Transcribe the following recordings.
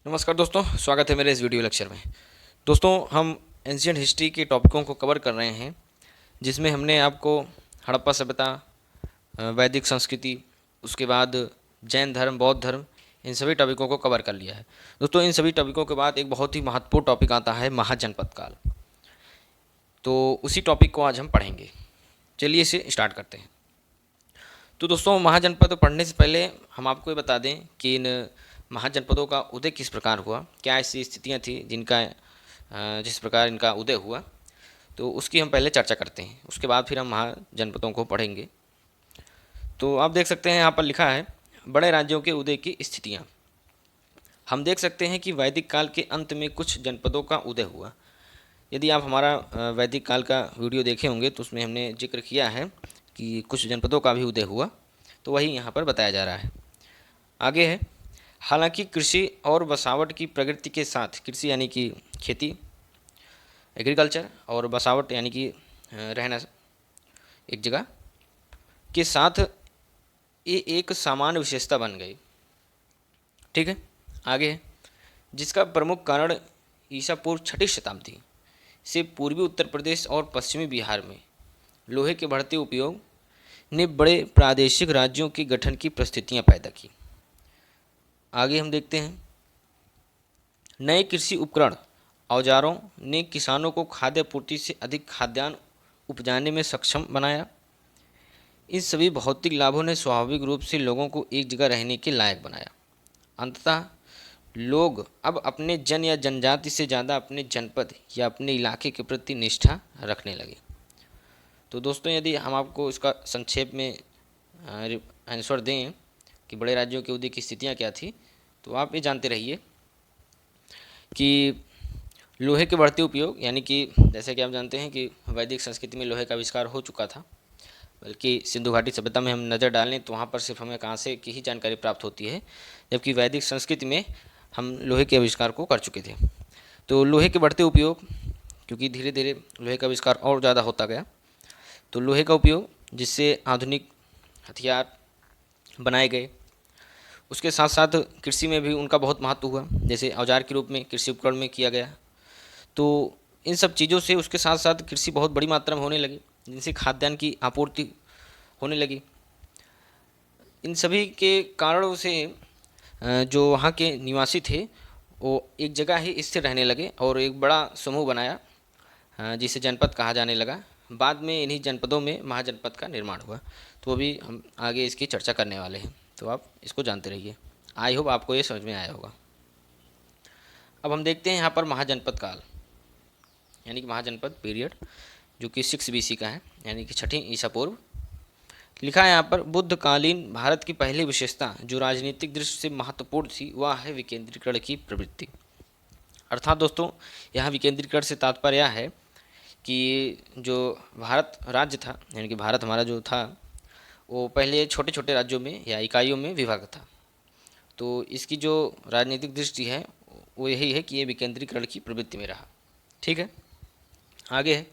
नमस्कार दोस्तों, स्वागत है मेरे इस वीडियो लेक्चर में। दोस्तों, हम एंशिएंट हिस्ट्री के टॉपिकों को कवर कर रहे हैं, जिसमें हमने आपको हड़प्पा सभ्यता, वैदिक संस्कृति, उसके बाद जैन धर्म, बौद्ध धर्म, इन सभी टॉपिकों को कवर कर लिया है। दोस्तों, इन सभी टॉपिकों के बाद एक बहुत ही महत्वपूर्ण टॉपिक आता है महाजनपद काल। तो उसी टॉपिक को आज हम पढ़ेंगे। चलिए इसे स्टार्ट करते हैं। तो दोस्तों, महाजनपद पढ़ने से पहले हम आपको ये बता दें कि इन महाजनपदों का उदय किस प्रकार हुआ, क्या ऐसी स्थितियां थी जिनका जिस प्रकार इनका उदय हुआ, तो उसकी हम पहले चर्चा करते हैं। उसके बाद फिर हम महाजनपदों को पढ़ेंगे। तो आप देख सकते हैं यहाँ पर लिखा है बड़े राज्यों के उदय की स्थितियाँ। हम देख सकते हैं कि वैदिक काल के अंत में कुछ जनपदों का उदय हुआ। यदि आप हमारा वैदिक काल का वीडियो देखे होंगे तो उसमें हमने जिक्र किया है कि कुछ जनपदों का भी उदय हुआ, तो वही यहाँ पर बताया जा रहा है। आगे है, हालांकि कृषि और बसावट की प्रगति के साथ, कृषि यानी कि खेती, एग्रीकल्चर, और बसावट यानी कि रहना एक जगह के साथ, ये एक सामान्य विशेषता बन गई। ठीक है। आगे है, जिसका प्रमुख कारण ईसा पूर्व 6वीं शताब्दी से पूर्वी उत्तर प्रदेश और पश्चिमी बिहार में लोहे के बढ़ते उपयोग ने बड़े प्रादेशिक राज्यों के गठन की परिस्थितियाँ पैदा की। आगे हम देखते हैं, नए कृषि उपकरण औजारों ने किसानों को खाद्य पूर्ति से अधिक खाद्यान्न उपजाने में सक्षम बनाया। इन सभी भौतिक लाभों ने स्वाभाविक रूप से लोगों को एक जगह रहने के लायक बनाया। अंततः लोग अब अपने जन या जनजाति से ज़्यादा अपने जनपद या अपने इलाके के प्रति निष्ठा रखने लगे। तो दोस्तों, यदि हम आपको इसका संक्षेप में आंसर दें कि बड़े राज्यों के उदय की स्थितियाँ क्या थी, तो आप ये जानते रहिए कि लोहे के बढ़ते उपयोग, यानी कि जैसे कि आप जानते हैं कि वैदिक संस्कृति में लोहे का आविष्कार हो चुका था, बल्कि सिंधु घाटी सभ्यता में हम नज़र डालें तो वहाँ पर सिर्फ हमें कांसे की ही जानकारी प्राप्त होती है, जबकि वैदिक संस्कृति में हम लोहे के आविष्कार को कर चुके थे। तो लोहे के बढ़ते उपयोग, क्योंकि धीरे धीरे लोहे का आविष्कार और ज़्यादा होता गया, तो लोहे का उपयोग जिससे आधुनिक हथियार बनाए गए, उसके साथ साथ कृषि में भी उनका बहुत महत्व हुआ, जैसे औजार के रूप में कृषि उपकरण में किया गया। तो इन सब चीज़ों से उसके साथ साथ कृषि बहुत बड़ी मात्रा में होने लगी, जिनसे खाद्यान्न की आपूर्ति होने लगी। इन सभी के कारणों से जो वहाँ के निवासी थे वो एक जगह ही स्थिर रहने लगे और एक बड़ा समूह बनाया, जिसे जनपद कहा जाने लगा। बाद में इन्हीं जनपदों में महाजनपद का निर्माण हुआ। तो अभी हम आगे इसकी चर्चा करने वाले हैं, तो आप इसको जानते रहिए। आई होप आपको ये समझ में आया होगा। अब हम देखते हैं यहाँ पर महाजनपद काल, यानी कि महाजनपद पीरियड, जो कि 6 BC का है, यानी कि 6वीं ईसा पूर्व। लिखा है यहाँ पर, बुद्धकालीन भारत की पहली विशेषता जो राजनीतिक दृष्टि से महत्वपूर्ण थी वह है विकेंद्रीकरण की प्रवृत्ति। अर्थात दोस्तों, यहाँ विकेंद्रीकरण से तात्पर्य यह है कि जो भारत राज्य था, यानी कि भारत हमारा जो था, वो पहले छोटे छोटे राज्यों में या इकाइयों में विभाजित था। तो इसकी जो राजनीतिक दृष्टि है वो यही है कि ये विकेंद्रीकरण की प्रवृत्ति में रहा। ठीक है। आगे है,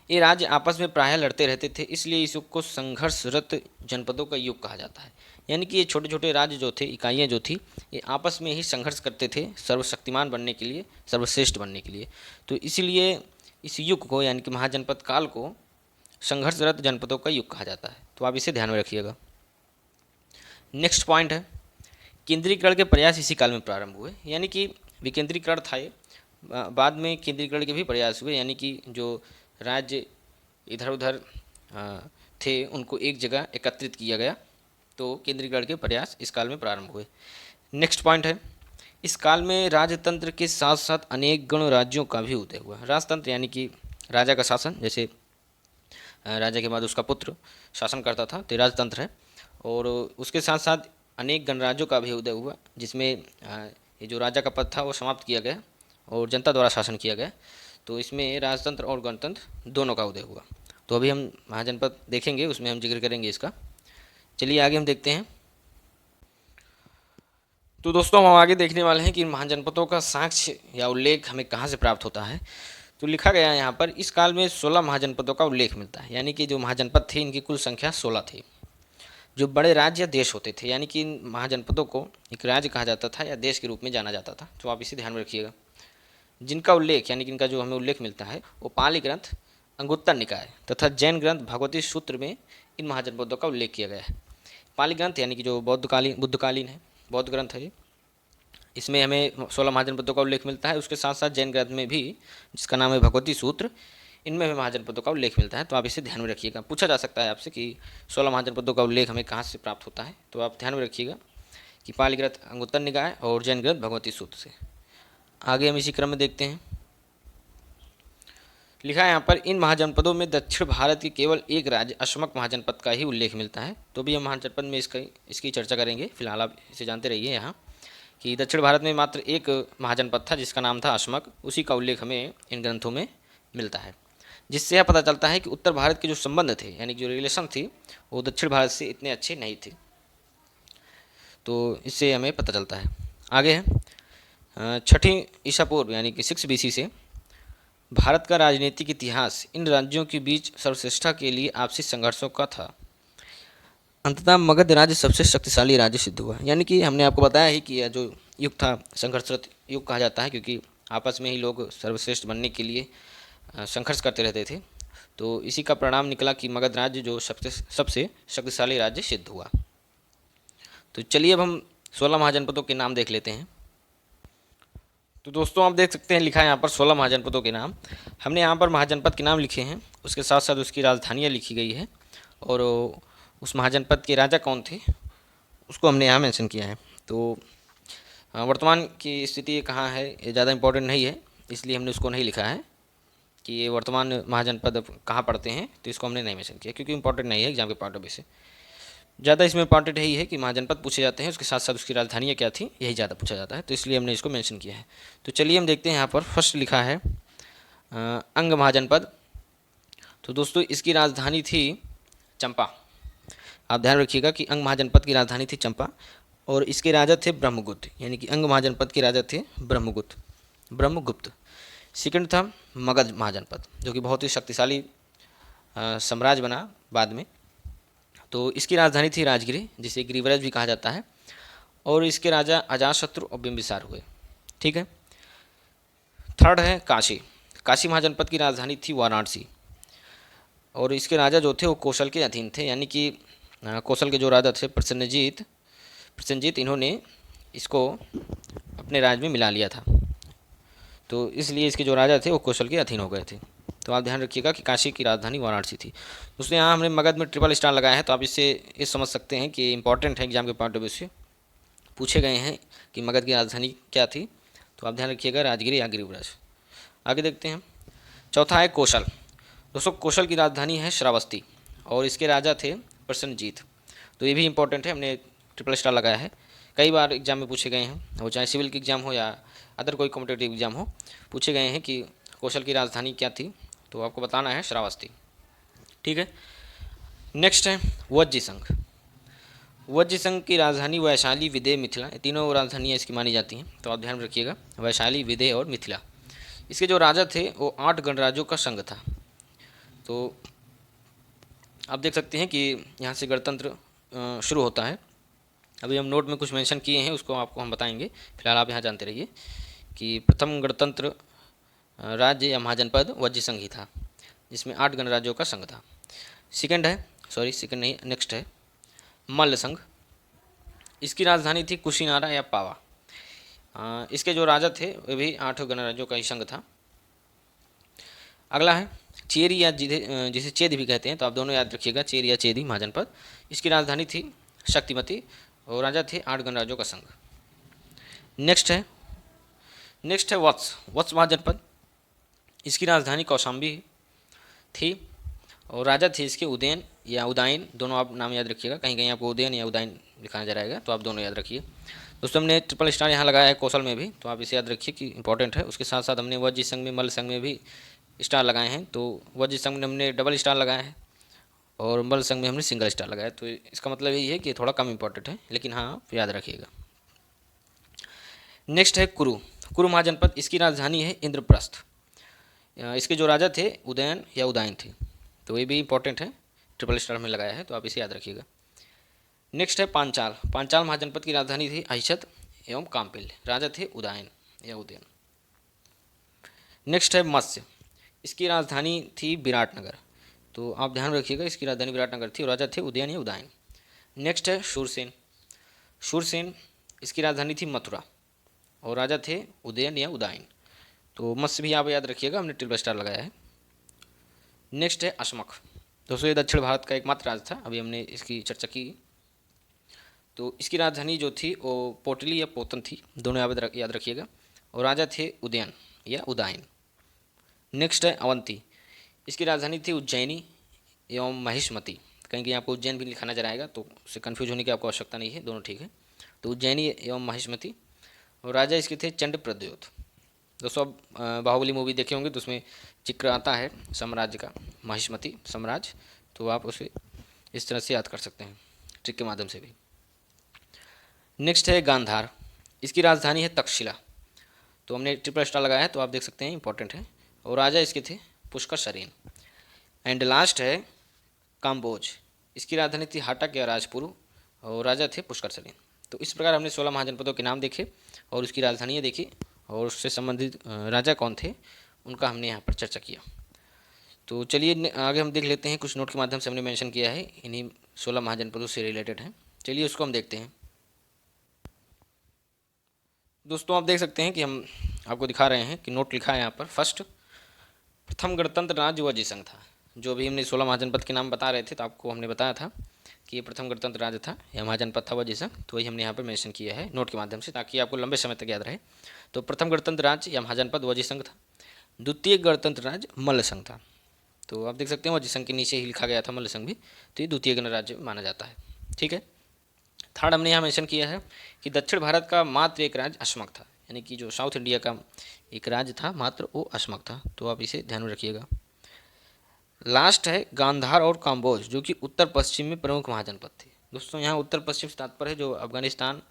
ये राज्य आपस में प्रायः लड़ते रहते थे, इसलिए इस युग को संघर्षरत जनपदों का युग कहा जाता है। यानी कि ये छोटे छोटे राज्य जो थे, इकाइयाँ जो थी, ये आपस में ही संघर्ष करते थे सर्वशक्तिमान बनने के लिए, सर्वश्रेष्ठ बनने के लिए। तो इसीलिए इस युग को, यानी कि महाजनपद काल को, संघर्षरत जनपदों का युग कहा जाता है। तो आप इसे ध्यान में रखिएगा। नेक्स्ट पॉइंट है, केंद्रीकरण के प्रयास इसी काल में प्रारंभ हुए। यानी कि विकेंद्रीकरण था ये, बाद में केंद्रीकरण के भी प्रयास हुए, यानी कि जो राज्य इधर उधर थे उनको एक जगह एकत्रित किया गया। तो केंद्रीकरण के प्रयास इस काल में प्रारंभ हुए। नेक्स्ट पॉइंट है, इस काल में राजतंत्र के साथ साथ अनेक गण राज्यों का भी उदय हुआ। राजतंत्र यानी कि राजा का शासन, जैसे राजा के बाद उसका पुत्र शासन करता था, तो राजतंत्र है। और उसके साथ साथ अनेक गणराज्यों का भी उदय हुआ, जिसमें ये जो राजा का पद था वो समाप्त किया गया और जनता द्वारा शासन किया गया। तो इसमें राजतंत्र और गणतंत्र दोनों का उदय हुआ। तो अभी हम महाजनपद देखेंगे, उसमें हम जिक्र करेंगे इसका। चलिए आगे हम देखते हैं। तो दोस्तों, हम आगे देखने वाले हैं कि महाजनपदों का साक्ष्य या उल्लेख हमें कहाँ से प्राप्त होता है। तो लिखा गया है यहाँ पर, इस काल में 16 महाजनपदों का उल्लेख मिलता है। यानी कि जो महाजनपद थे इनकी कुल संख्या 16 थी। जो बड़े राज्य या देश होते थे, यानी कि इन महाजनपदों को एक राज्य कहा जाता था या देश के रूप में जाना जाता था, तो आप इसे ध्यान में रखिएगा। जिनका उल्लेख, यानी कि इनका जो हमें उल्लेख मिलता है, वो पाली ग्रंथ, अंगुत्तर निकाय तथा जैन ग्रंथ भगवती सूत्र में इन महाजनपदों का उल्लेख किया गया है। पाली ग्रंथ यानी कि जो बुद्धकालीन है, बौद्ध ग्रंथ है, इसमें हमें 16 महाजनपदों का उल्लेख मिलता है। उसके साथ साथ जैन ग्रंथ में भी, जिसका नाम है भगवती सूत्र, इनमें भी महाजनपदों का उल्लेख मिलता है। तो आप इसे ध्यान में रखिएगा। पूछा जा सकता है आपसे कि 16 महाजनपदों का उल्लेख हमें कहाँ से प्राप्त होता है, तो आप ध्यान में रखिएगा कि पाली ग्रंथ, अंगुत्तर निकाय और जैन ग्रंथ भगवती सूत्र से। आगे हम इसी क्रम में देखते हैं। लिखा है यहाँ पर, इन महाजनपदों में दक्षिण भारत के केवल एक राज्य अशमक महाजनपद का ही उल्लेख मिलता है। तो भी हम महाजनपद में इसकी चर्चा करेंगे। फिलहाल आप इसे जानते रहिए यहाँ कि दक्षिण भारत में मात्र एक महाजनपद था जिसका नाम था अशमक, उसी का उल्लेख हमें इन ग्रंथों में मिलता है। जिससे यह पता चलता है कि उत्तर भारत के जो संबंध थे, यानी कि जो रिलेशन थी, वो दक्षिण भारत से इतने अच्छे नहीं थे। तो इससे हमें पता चलता है। आगे है 6ठी ईसा पूर्व यानी कि 6 BC से भारत का राजनीतिक इतिहास इन राज्यों के बीच सर्वश्रेष्ठता के लिए आपसी संघर्षों का था। अंततः मगध राज्य सबसे शक्तिशाली राज्य सिद्ध हुआ। यानी कि हमने आपको बताया ही कि यह जो युग था, संघर्षरत युग कहा जाता है, क्योंकि आपस में ही लोग सर्वश्रेष्ठ बनने के लिए संघर्ष करते रहते थे। तो इसी का परिणाम निकला कि मगध राज्य जो सबसे शक्तिशाली राज्य सिद्ध हुआ। तो चलिए अब हम 16 महाजनपदों के नाम देख लेते हैं। तो दोस्तों आप देख सकते हैं, लिखा है यहाँ पर 16 महाजनपदों के नाम। हमने यहाँ पर महाजनपद के नाम लिखे हैं, उसके साथ साथ उसकी राजधानियाँ लिखी गई है, और उस महाजनपद के राजा कौन थे उसको हमने यहाँ मेंशन किया है। तो वर्तमान की स्थिति कहाँ है ये ज़्यादा इंपॉर्टेंट नहीं है, इसलिए हमने उसको नहीं लिखा है कि ये वर्तमान महाजनपद कहाँ पड़ते हैं, तो इसको हमने नहीं मेंशन किया क्योंकि इंपॉर्टेंट नहीं है एग्जाम के पॉइंट ऑफ व्यू से। ज़्यादा इसमें इंपॉर्टेंट यही है कि महाजनपद पूछे जाते हैं, उसके साथ साथ उसकी राजधानियाँ क्या थी, यही ज़्यादा पूछा जाता है, तो इसलिए हमने इसको मेंशन किया है। तो चलिए हम देखते हैं। यहाँ पर फर्स्ट लिखा है अंग महाजनपद। तो दोस्तों इसकी राजधानी थी चंपा। आप ध्यान रखिएगा कि अंग महाजनपद की राजधानी थी चंपा, और इसके राजा थे ब्रह्मगुप्त, यानी कि अंग महाजनपद के राजा थे ब्रह्मगुप्त। सेकंड था मगध महाजनपद, जो कि बहुत ही शक्तिशाली साम्राज्य बना बाद में। तो इसकी राजधानी थी राजगिरी, जिसे गिरिव्रज भी कहा जाता है, और इसके राजा अजातशत्रु और बिंबिसार हुए। ठीक है। थर्ड है काशी महाजनपद की राजधानी थी वाराणसी, और इसके राजा जो थे वो कौशल के अधीन थे, यानी कि कौशल के जो राजा थे प्रसेनजीत, इन्होंने इसको अपने राज्य में मिला लिया था। तो इसलिए इसके जो राजा थे वो कौशल के अधीन हो गए थे। तो आप ध्यान रखिएगा कि काशी की राजधानी वाराणसी थी। उसने यहाँ हमने मगध में ट्रिपल स्टार लगाया है, तो आप इससे ये समझ सकते हैं कि इंपॉर्टेंट है, एग्जाम के पॉइंट ऑफ व्यू से पूछे गए हैं कि मगध की राजधानी क्या थी। तो आप ध्यान रखिएगा राजगिरी या गिरिव्रज। आगे देखते हैं। चौथा है कौशल। दोस्तों कौशल की राजधानी है श्रावस्ती, और इसके राजा थे प्रसेनजीत। तो ये भी इंपॉर्टेंट है, हमने ट्रिपल स्टार लगाया है, कई बार एग्जाम में पूछे गए हैं, वो चाहे सिविल की एग्जाम हो या अदर कोई कॉम्पिटेटिव एग्जाम हो, पूछे गए हैं कि कौशल की राजधानी क्या थी, तो आपको बताना है श्रावस्ती। ठीक है। नेक्स्ट है वज्जी संघ की राजधानी वैशाली, विदेह, मिथिला, ये तीनों राजधानियाँ इसकी मानी जाती हैं। तो आप ध्यान में रखिएगा, वैशाली, विदेह और मिथिला। इसके जो राजा थे वो 8 गणराज्यों का संघ था। तो आप देख सकते हैं कि यहाँ से गणतंत्र शुरू होता है। अभी हम नोट में कुछ मेंशन किए हैं, उसको आपको हम बताएंगे। फिलहाल आप यहाँ जानते रहिए कि प्रथम गणतंत्र राज्य या महाजनपद वज्जी संघ ही था, जिसमें 8 गणराज्यों का संघ था। सेकंड नहीं, नेक्स्ट है मल्ल संघ। इसकी राजधानी थी कुशीनारा या पावा। इसके जो राजा थे वे भी 8 गणराज्यों का ही संघ था। अगला है चेरी, या जिसे चेदी भी कहते हैं, तो आप दोनों याद रखिएगा, चेरी या चेदी महाजनपद। इसकी राजधानी थी शक्तिमती, और राजा थे 8 गणराज्यों का संघ। नेक्स्ट है वत्स महाजनपद। इसकी राजधानी कौशाम्बी थी, और राजा थे इसके उदयन या उदायन, दोनों आप नाम याद रखिएगा। कहीं कहीं आपको उदयन या उदायन लिखा जा रहेगा, तो आप दोनों याद रखिए। दोस्तों हमने ट्रिपल स्टार यहाँ लगाया है कौशल में भी, तो आप इसे याद रखिए कि इंपॉर्टेंट है। उसके साथ साथ हमने वज्जी संघ में, मल्ल संघ में भी स्टार लगाए हैं। तो वज्जी संघ में हमने डबल स्टार लगाया है, और मल्ल संघ में हमने सिंगल स्टार लगाया। तो इसका मतलब यही है कि थोड़ा कम इंपॉर्टेंट है, लेकिन हाँ आप याद रखिएगा। नेक्स्ट है कुरु महाजनपद। इसकी राजधानी है इंद्रप्रस्थ। इसके जो राजा थे उदयन या उदायन थे, तो ये भी इंपॉर्टेंट है, ट्रिपल स्टार में लगाया है, तो आप इसे याद रखिएगा। नेक्स्ट है पांचाल। पांचाल महाजनपद की राजधानी थी अहिच्छद एवं कामपिल, राजा थे उदयन या उदयन। नेक्स्ट है मत्स्य, इसकी राजधानी थी विराटनगर। तो आप ध्यान रखिएगा, इसकी राजधानी विराटनगर थी और राजा थे उदयन या उदयन। नेक्स्ट है शूरसेन। शूरसेन, इसकी राजधानी थी मथुरा और राजा थे उदयन या उदयन। तो मत्स्य भी आप याद रखिएगा, हमने ट्रिपल स्टार लगाया है। नेक्स्ट है अशमख। दोस्तों ये दक्षिण भारत का एकमात्र राज्य था, अभी हमने इसकी चर्चा की। तो इसकी राजधानी जो थी वो पोटली या पोतन थी, दोनों याद रखिएगा, और राजा थे उदयन या उदयन। नेक्स्ट है अवंती, इसकी राजधानी थी उज्जैनी एवं महिष्मती। कहीं कहीं आपको उज्जैन भी लिखा नजर आएगा, तो उससे कन्फ्यूज होने की आपको आवश्यकता नहीं है, दोनों ठीक है। तो उज्जैनी एवं महिष्मती, और राजा इसके थे चंड प्रद्योत। दोस्तों अब बाहुबली मूवी देखे होंगे तो उसमें जिक्र आता है साम्राज्य का, महिष्मती साम्राज्य, तो आप उसे इस तरह से याद कर सकते हैं ट्रिक के माध्यम से भी। नेक्स्ट है गांधार, इसकी राजधानी है तक्षशिला। तो हमने ट्रिपल स्टार लगाया है, तो आप देख सकते हैं इंपॉर्टेंट है, और राजा इसके थे पुष्कर सरीन। एंड लास्ट है काम्बोज, इसकी राजधानी थी हाटक या राजपुर और राजा थे पुष्कर सरीन। तो इस प्रकार हमने 16 महाजनपदों के नाम देखे और उसकी राजधानियाँ देखी और उससे संबंधित राजा कौन थे उनका हमने यहाँ पर चर्चा किया। तो चलिए आगे हम देख लेते हैं, कुछ नोट के माध्यम से हमने मेंशन किया है, इन्हीं 16 महाजनपदों से रिलेटेड है। चलिए उसको हम देखते हैं। दोस्तों आप देख सकते हैं कि हम आपको दिखा रहे हैं कि नोट लिखा है यहाँ पर। फर्स्ट, प्रथम गणतंत्र राज्य वज्र संघ था। जो भी हमने 16 महाजनपद के नाम बता रहे थे, तो आपको हमने बताया था कि ये प्रथम गणतंत्र राज्य था या महाजनपद था वज्र संघ, तो वही हमने यहाँ पर मेंशन किया है नोट के माध्यम से, ताकि आपको लंबे समय तक याद रहे। तो प्रथम गणतंत्र राज्य या महाजनपद वज्र संघ था। द्वितीय गणतंत्र राज्य मल्ल संघ था। तो आप देख सकते हैं वज्र संघ के नीचे ही लिखा गया था मल्ल संघ भी, तो ये द्वितीय गणराज्य माना जाता है। ठीक है। थर्ड हमने यहाँ मेंशन किया है कि दक्षिण भारत का मात्र एक राज्य अशमक था, यानी कि जो साउथ इंडिया का एक राज्य था मात्र वो अशमक था, तो आप इसे ध्यान में रखिएगा। लास्ट है गांधार और काम्बोज, जो कि उत्तर पश्चिम में प्रमुख महाजनपद थे। दोस्तों यहाँ उत्तर पश्चिम से तात्पर्य है जो अफगानिस्तान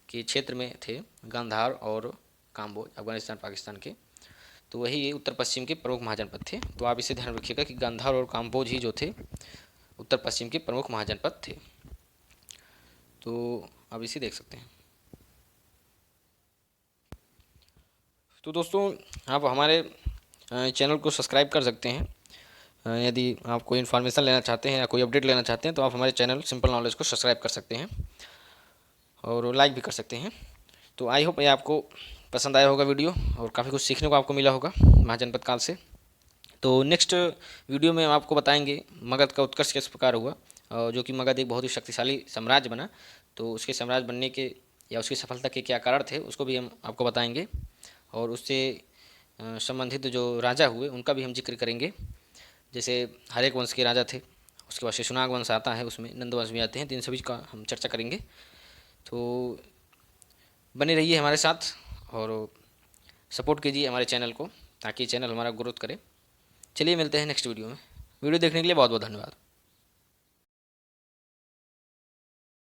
के क्षेत्र में थे, गांधार और काम्बोज अफगानिस्तान पाकिस्तान के, तो वही ये उत्तर पश्चिम के प्रमुख महाजनपद थे। तो आप इसे ध्यान रखिएगा कि गांधार और काम्बोज ही जो थे उत्तर पश्चिम के प्रमुख महाजनपद थे। तो आप इसे देख सकते हैं। तो दोस्तों आप हमारे चैनल को सब्सक्राइब कर सकते हैं। यदि आप कोई इन्फॉर्मेशन लेना चाहते हैं या कोई अपडेट लेना चाहते हैं तो आप हमारे चैनल सिंपल नॉलेज को सब्सक्राइब कर सकते हैं और लाइक भी कर सकते हैं। तो आई होप ये आपको पसंद आया होगा वीडियो और काफ़ी कुछ सीखने को आपको मिला होगा महाजनपद काल से। तो नेक्स्ट वीडियो में हम आपको बताएंगे मगध का उत्कर्ष किस प्रकार हुआ, जो कि मगध एक बहुत ही शक्तिशाली साम्राज्य बना। तो उसके साम्राज्य बनने के या उसकी सफलता के क्या कारण थे उसको भी हम आपको बताएंगे, और उससे संबंधित जो राजा हुए उनका भी हम जिक्र करेंगे। जैसे हर एक वंश के राजा थे, उसके बाद शिशुनाग वंश आता है, उसमें नंद वंश भी आते हैं, तो इन सभी का हम चर्चा करेंगे। तो बने रहिए हमारे साथ और सपोर्ट कीजिए हमारे चैनल को, ताकि चैनल हमारा ग्रोथ करे। चलिए मिलते हैं नेक्स्ट वीडियो में। वीडियो देखने के लिए बहुत बहुत धन्यवाद।